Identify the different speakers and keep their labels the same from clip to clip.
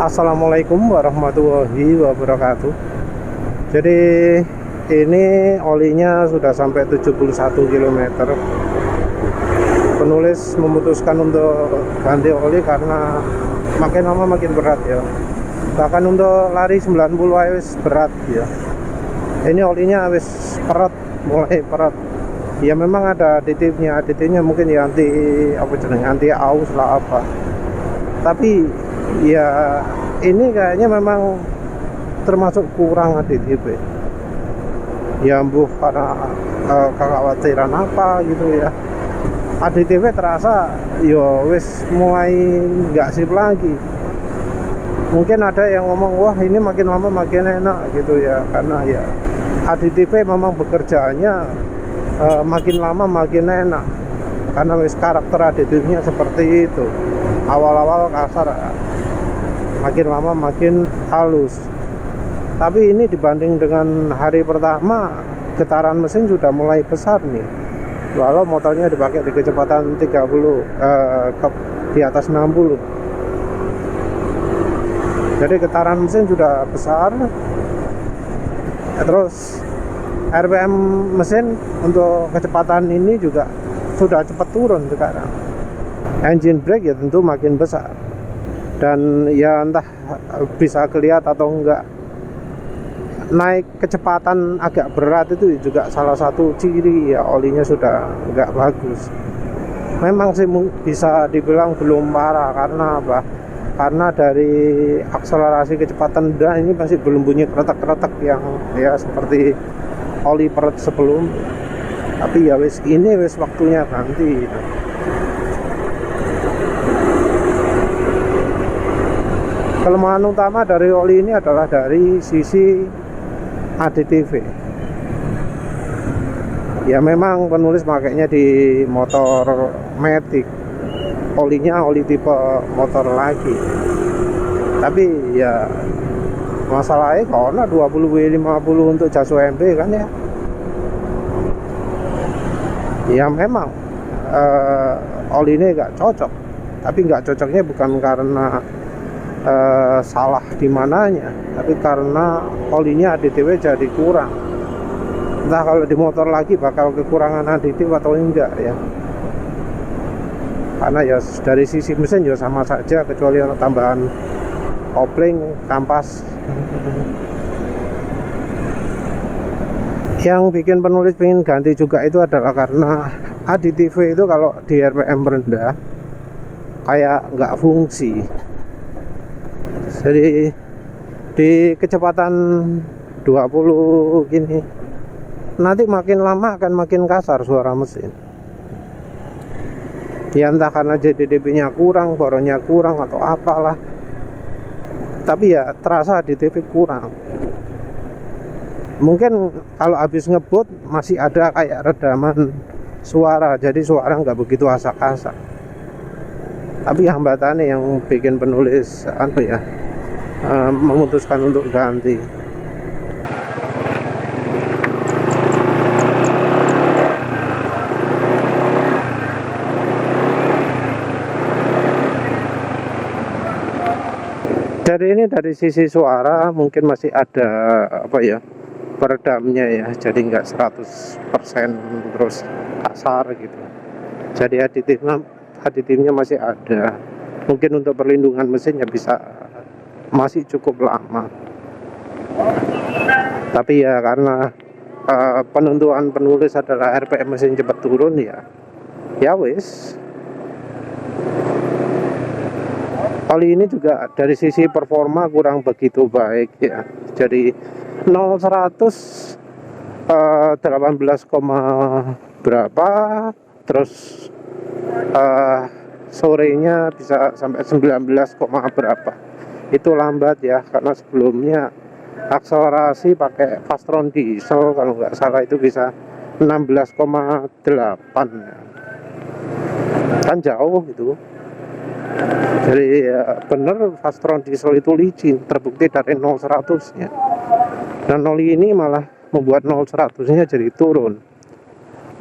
Speaker 1: Assalamualaikum warahmatullahi wabarakatuh. Jadi ini olinya sudah sampai 71 km. Penulis memutuskan untuk ganti oli karena makin lama makin berat ya. Bahkan untuk lari 90 wis berat ya. Ini olinya wis peret, mulai peret. Ya memang ada aditifnya mungkin ya anti aus lah apa. Tapi ya ini kayaknya memang termasuk kurang aditif ya mbuh karena kekhawatiran apa gitu ya. Aditifnya terasa yo wis mulai nggak sip lagi. Mungkin ada yang ngomong wah ini makin lama makin enak gitu ya, karena ya aditifnya memang bekerjaannya makin lama makin enak karena wis karakter aditifnya seperti itu. Awal-awal kasar, makin lama makin halus. Tapi ini dibanding dengan hari pertama, getaran mesin sudah mulai besar nih. Walau motornya dipakai di kecepatan 30 di atas 60. Jadi getaran mesin sudah besar. Terus RPM mesin untuk kecepatan ini juga sudah cepat turun sekarang. Engine brake ya tentu makin besar. Dan ya entah bisa kelihatan atau enggak, naik kecepatan agak berat itu juga salah satu ciri ya olinya sudah enggak bagus. Memang sih bisa dibilang belum parah karena apa? Karena dari akselerasi kecepatan rendah ini masih belum bunyi kretek-kretek yang ya seperti oli peret sebelum. Tapi ya ini waktunya ganti gitu. Kelemahan utama dari oli ini adalah dari sisi aditif. Ya memang penulis makainya di motor Matic, olinya oli tipe motor lagi. Tapi ya masalahnya karena 20W50 untuk jas UMP kan ya. Ya memang oli ini nggak cocok. Tapi nggak cocoknya bukan karena salah di mananya, tapi karena olinya aditifnya jadi kurang. Entah kalau di motor lagi bakal kekurangan aditif atau enggak ya. Karena ya dari sisi mesin ya sama saja, kecuali untuk tambahan kopling, kampas. Yang bikin penulis pengen ganti juga itu adalah karena aditif itu kalau di RPM rendah kayak nggak fungsi. Jadi di kecepatan 20 gini nanti makin lama akan makin kasar suara mesin. Ya entah karena JDDP-nya kurang, boronnya kurang atau apalah. Tapi ya terasa aditif kurang. Mungkin kalau habis ngebut masih ada kayak redaman suara, jadi suara nggak begitu asak-asak. Tapi hambatannya yang bikin penulis memutuskan untuk ganti. Dari sisi suara mungkin masih ada peredamnya ya, jadi nggak 100% terus kasar gitu. Jadi aditifnya masih ada. Mungkin untuk perlindungan mesinnya masih cukup lama. Tapi ya karena penentuan penulis adalah RPM mesin cepat turun ya wis. Oli ini juga dari sisi performa kurang begitu baik ya. Jadi 0-100 18, berapa, terus sorenya bisa sampai 19, berapa. Itu lambat ya, karena sebelumnya akselerasi pakai Fastron diesel kalau nggak salah itu bisa 16,8 ya. Kan jauh itu. Jadi ya bener Fastron diesel itu licin, terbukti dari 0-100 nya. Dan oli ini malah membuat 0-100 nya jadi turun.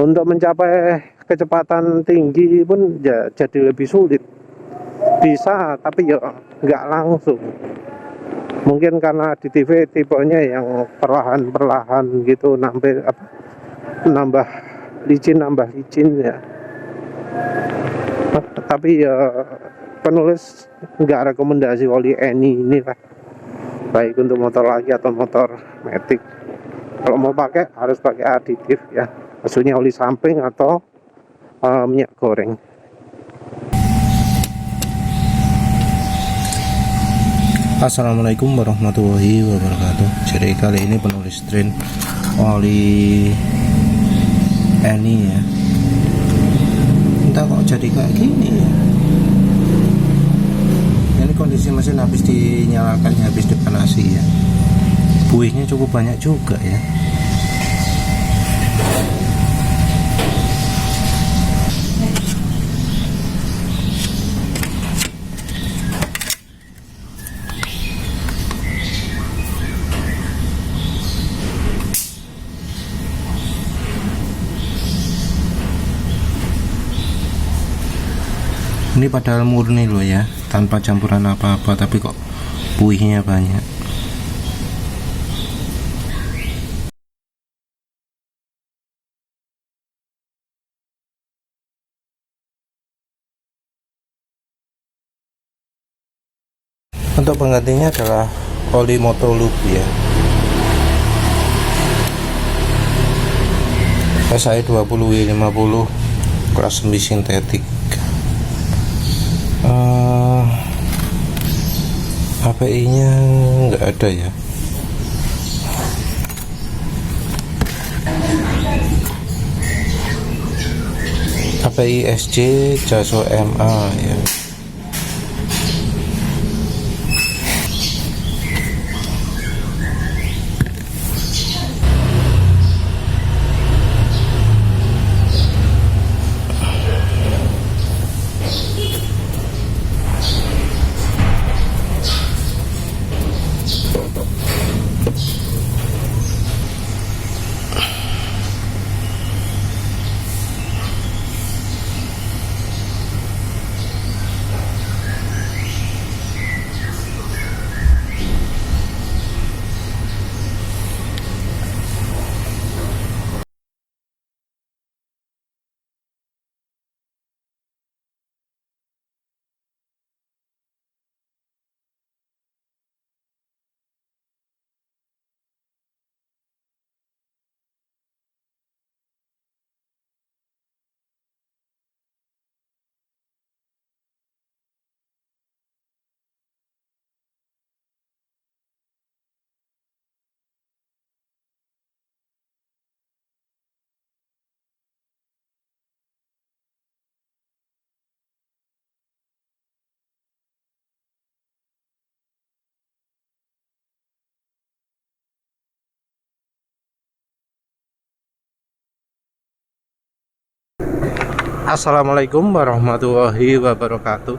Speaker 1: Untuk mencapai kecepatan tinggi pun ya jadi lebih sulit. Bisa, tapi ya nggak langsung. Mungkin karena di TV tipenya yang perlahan-perlahan gitu, nambah licin ya. Tapi ya penulis nggak rekomendasi oli Eni ini lah, baik untuk motor lagi atau motor matic. Kalau mau pakai harus pakai aditif ya, maksudnya oli samping atau minyak goreng. Assalamualaikum warahmatullahi wabarakatuh. Jadi kali ini penulis train oli Eni ya. Entah kok jadi kayak gini ya. Ini kondisi mesin habis dinyalakan, habis dipanasi ya. Buihnya cukup banyak juga ya. Ini padahal murni loh ya, tanpa campuran apa-apa, tapi kok buihnya banyak. Untuk penggantinya adalah oli Motolub ya, SI 20W50 kelas semi sintetik. API nya nggak ada ya. API SJ Jaso MA ya. Assalamualaikum warahmatullahi wabarakatuh.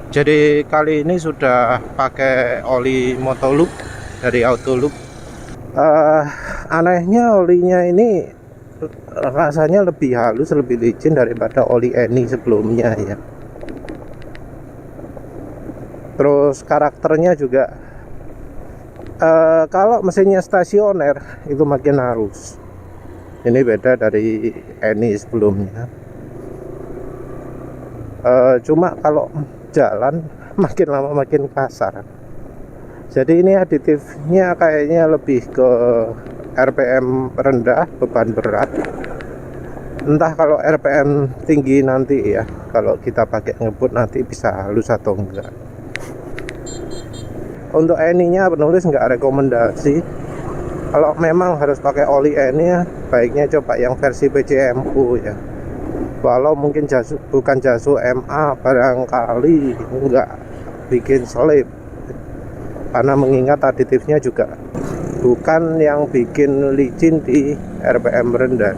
Speaker 1: Jadi kali ini sudah pakai oli Motolub dari Autolub. Anehnya olinya ini rasanya lebih halus, lebih licin daripada oli Eni sebelumnya ya. Terus karakternya juga kalau mesinnya stasioner itu makin halus. Ini beda dari Eni sebelumnya. Cuma kalau jalan makin lama makin kasar. Jadi ini aditifnya kayaknya lebih ke RPM rendah, beban berat. Entah kalau RPM tinggi nanti ya, kalau kita pakai ngebut nanti bisa halus atau enggak. Untuk Eni-nya penulis nggak rekomendasi. Kalau memang harus pakai oli Eni ya, baiknya coba yang versi PCMU ya. Walau mungkin bukan Jaso MA, barangkali nggak bikin selip, karena mengingat aditifnya juga bukan yang bikin licin di RPM rendah.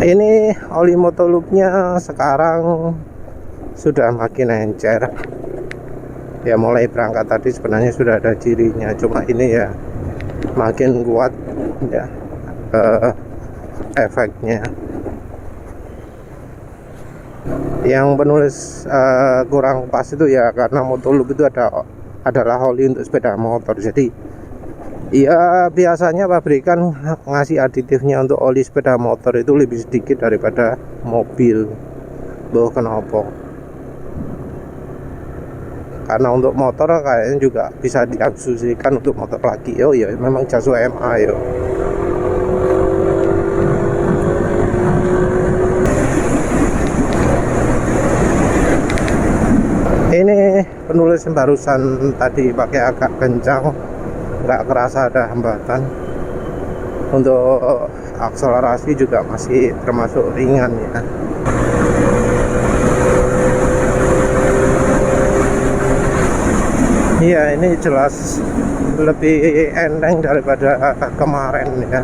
Speaker 1: Ini oli Motolubnya sekarang sudah makin encer ya. Mulai berangkat tadi sebenarnya sudah ada cirinya, cuma ini ya makin kuat ya efeknya. Yang penulis kurang pas itu ya karena Motolub itu adalah oli untuk sepeda motor. Jadi ya biasanya pabrikan ngasih aditifnya untuk oli sepeda motor itu lebih sedikit daripada mobil. Boh kenapa? Karena untuk motor kayaknya juga bisa diasumsikan untuk motor lagi. Oh ya memang jas UMA ya. Ini penulis barusan tadi pakai agak kencang, nggak kerasa ada hambatan. Untuk akselerasi juga masih termasuk ringan ya. Iya, ini jelas lebih enteng daripada kemarin ya.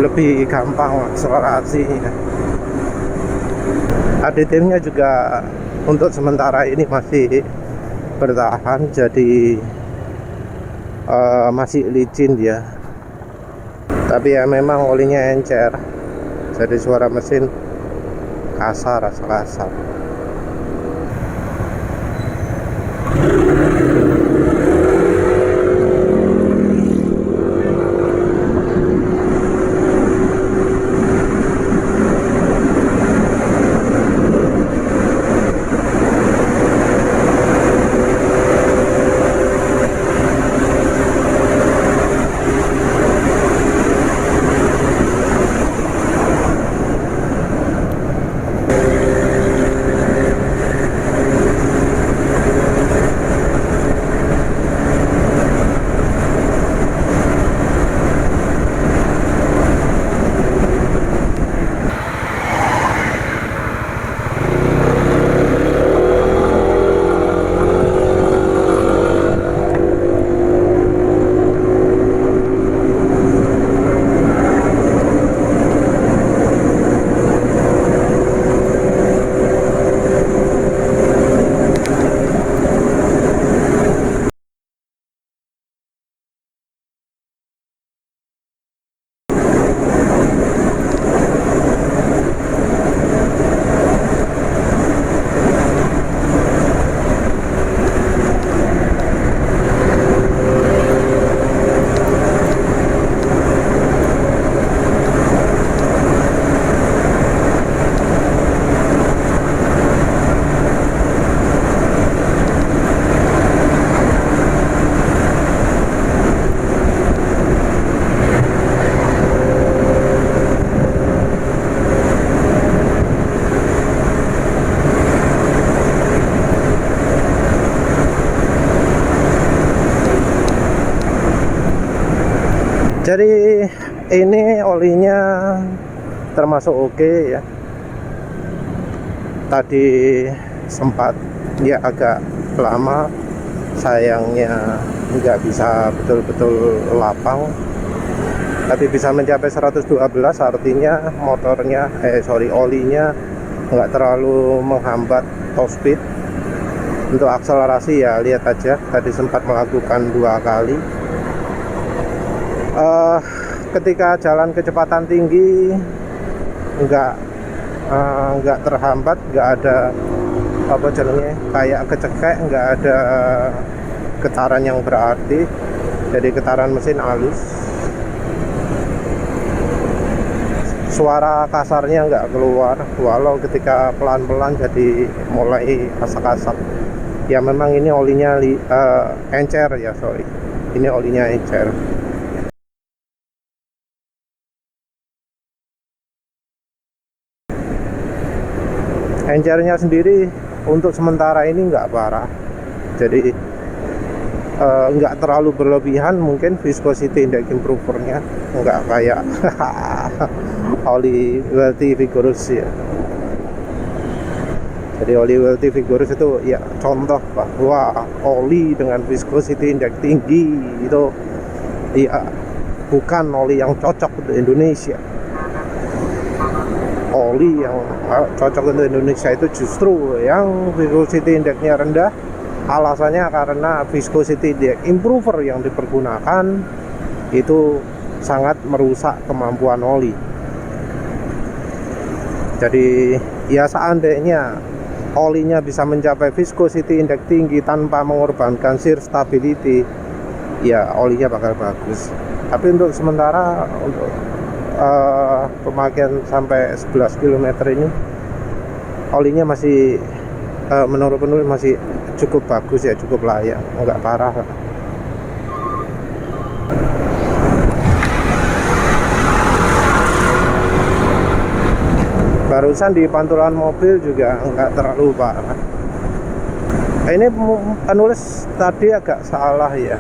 Speaker 1: Lebih gampang akselerasi ya. Aditifnya juga untuk sementara ini masih bertahan, jadi masih licin ya. Tapi ya memang olinya encer, jadi suara mesin kasar, rasa kasar. Jadi ini olinya termasuk oke ya. Tadi sempat ya agak lama, sayangnya nggak bisa betul-betul lapang, tapi bisa mencapai 112, artinya motornya olinya nggak terlalu menghambat top speed. Untuk akselerasi ya lihat aja, tadi sempat melakukan 2 kali. Ketika jalan kecepatan tinggi nggak terhambat, nggak ada apa jalannya kayak kecekek, nggak ada getaran yang berarti, jadi getaran mesin halus, suara kasarnya nggak keluar, walau ketika pelan-pelan jadi mulai kasak-kasak. Ya memang ini olinya encer ya, sorry, ini olinya encer. Encernya sendiri untuk sementara ini nggak parah, jadi nggak terlalu berlebihan. Mungkin viscosity index improvernya nggak kayak oli Welty Vigorous ya. Jadi oli Welty Vigorous itu ya contoh bahwa oli dengan viscosity index tinggi itu ya bukan oli yang cocok untuk Indonesia. Oli yang cocok untuk Indonesia itu justru yang viscosity indexnya rendah. Alasannya karena viscosity index improver yang dipergunakan itu sangat merusak kemampuan oli. Jadi ya seandainya olinya bisa mencapai viscosity index tinggi tanpa mengorbankan shear stability, ya olinya bakal bagus. Tapi untuk sementara, untuk pemakaian sampai 11 km ini, olinya masih menurut penulis masih cukup bagus ya, cukup layak, nggak parah. Barusan di pantulan mobil juga nggak terlalu parah. Ini penulis tadi agak salah ya.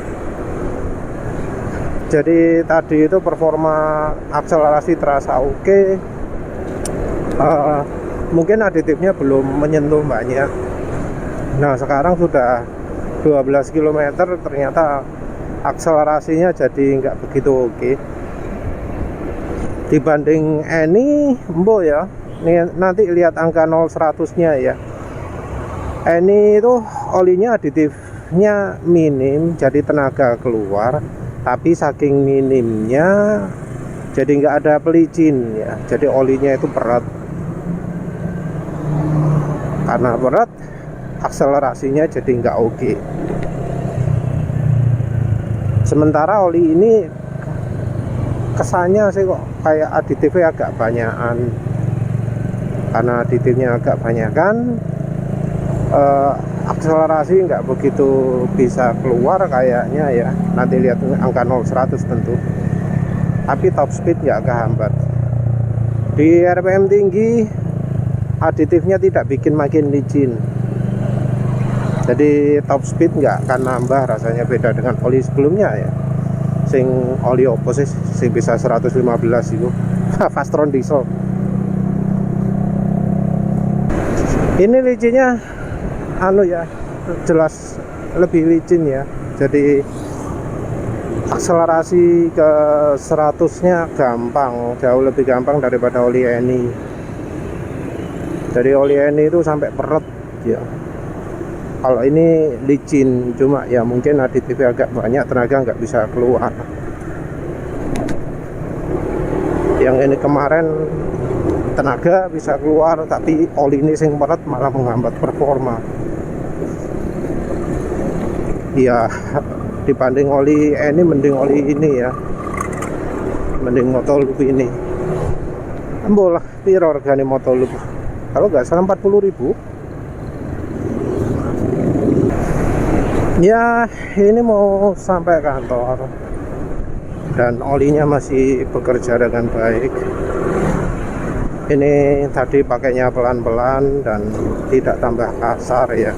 Speaker 1: Jadi tadi itu performa akselerasi terasa oke. Mungkin aditifnya belum menyentuh banyak. Nah sekarang sudah 12 km, ternyata akselerasinya jadi nggak begitu oke. Dibanding ini, Mbo ya. Nih, nanti lihat angka 0-100 nya ya. Ini itu olinya aditifnya minim, jadi tenaga keluar. Tapi saking minimnya, jadi nggak ada pelicin ya. Jadi olinya itu berat. Karena berat, akselerasinya jadi nggak oke. Sementara oli ini kesannya sih kok kayak aditifnya agak banyakan. Karena aditifnya agak banyakan, akselerasi nggak begitu bisa keluar kayaknya ya. Nanti lihat angka 0-100 tentu. Tapi top speed nggak kehambat. Di RPM tinggi, aditifnya tidak bikin makin licin. Jadi top speed nggak akan nambah, rasanya beda dengan oli sebelumnya ya. Sing oli opo sih, sing bisa 115 itu Fastron diesel. Ini licinnya ya, jelas lebih licin ya. Jadi akselerasi ke 100-nya gampang, jauh lebih gampang daripada oli Eni. Jadi oli Eni itu sampai peret ya. Kalau ini licin, cuma ya mungkin aditifnya agak banyak, tenaga nggak bisa keluar. Yang ini kemarin tenaga bisa keluar, tapi oli ini sing peret malah menghambat performa. Ya dibanding oli ini, mending oli ini ya, mending Motolub ini. Ambolah piro regane Motolub? Kalau nggak salah 40.000. Ya ini mau sampai kantor dan olinya masih bekerja dengan baik. Ini tadi pakainya pelan-pelan dan tidak tambah kasar ya.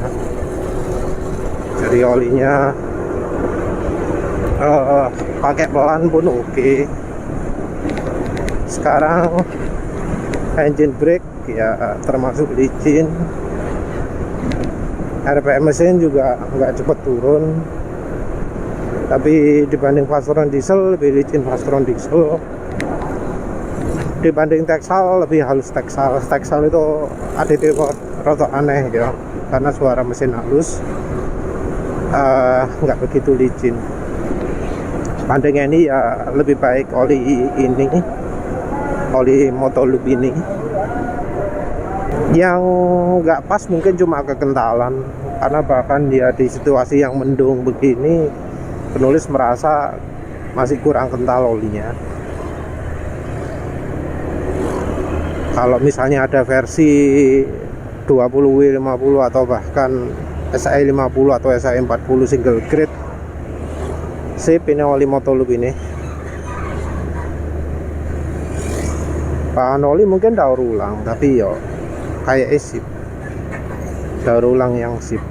Speaker 1: Jadi olinya pakai pelan pun oke. Sekarang engine brake ya termasuk licin. RPM mesin juga nggak cepat turun. Tapi dibanding Fastron diesel lebih licin Fastron diesel. Dibanding Texal lebih halus Texal. Texal itu aditif rotok aneh ya, karena suara mesin halus, nggak begitu licin. Banding ini ya lebih baik oli ini, oli Motolub ini. Yang nggak pas mungkin cuma kekentalan, karena bahkan dia di situasi yang mendung begini, penulis merasa masih kurang kental olinya. Kalau misalnya ada versi 20W50 atau bahkan SI 50 atau SI 40 single grade, sip ini oli Motolub ini. Bahan oli mungkin daur ulang, tapi yo kayak sip, daur ulang yang sip.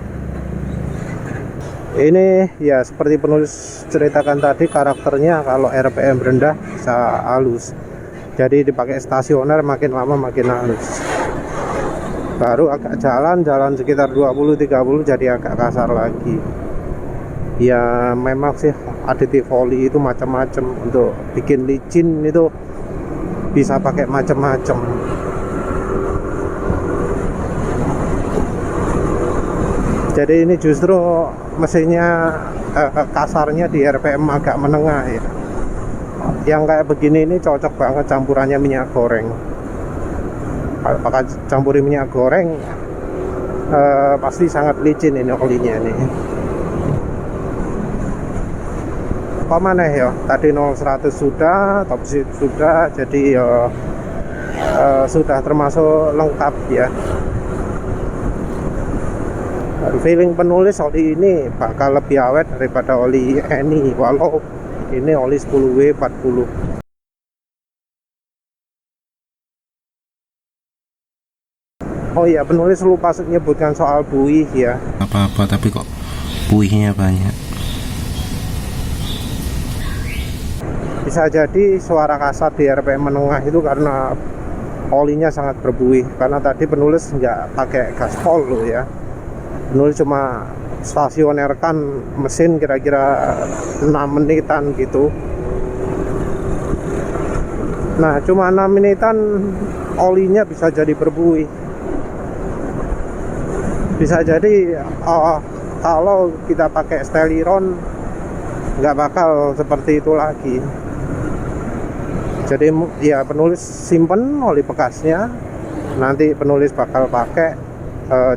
Speaker 1: Ini ya seperti penulis ceritakan tadi, karakternya kalau RPM rendah bisa halus. Jadi dipakai stasioner makin lama makin halus. Baru agak jalan sekitar 20-30 jadi agak kasar lagi. Ya memang sih aditif oli itu macam-macam, untuk bikin licin itu bisa pakai macam-macam. Jadi ini justru mesinnya kasarnya di RPM agak menengah ya. Yang kayak begini ini cocok banget campurannya minyak goreng. Kalau pakai campuri minyak goreng pasti sangat licin ini olinya nih. Apa mana ya, tadi 0-100 sudah, top speed sudah, jadi sudah termasuk lengkap ya. Feeling penulis oli ini bakal lebih awet daripada oli Eni, walau ini oli 10W40. Oh iya, penulis lupa menyebutkan soal buih ya.
Speaker 2: Apa-apa tapi kok buihnya banyak.
Speaker 1: Bisa jadi suara kasar di RPM menengah itu karena olinya sangat berbuih, karena tadi penulis nggak pakai gaspol loh ya. Penulis cuma stasionerkan mesin kira-kira 6 menitan gitu. Nah cuma 6 menitan olinya bisa jadi berbuih. Bisa jadi kalau kita pakai Steliron nggak bakal seperti itu lagi. Jadi ya penulis simpen oli bekasnya, nanti penulis bakal pakai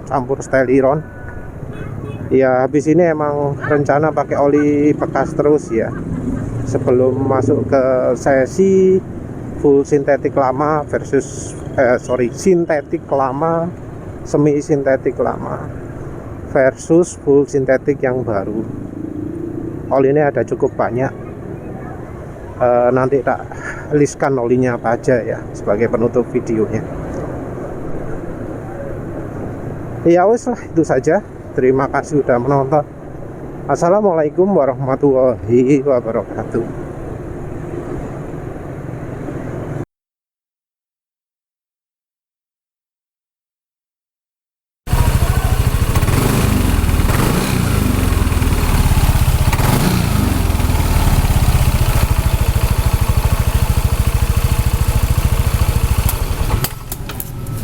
Speaker 1: campur Steliron. Ya habis ini emang rencana pakai oli bekas terus ya, sebelum masuk ke sesi full sintetik lama versus sintetik lama, semi sintetik lama versus full sintetik yang baru. Oli ini ada cukup banyak, nanti tak listkan olinya apa aja ya sebagai penutup videonya. Ya wes lah, itu saja. Terima kasih sudah menonton. Assalamualaikum warahmatullahi wabarakatuh.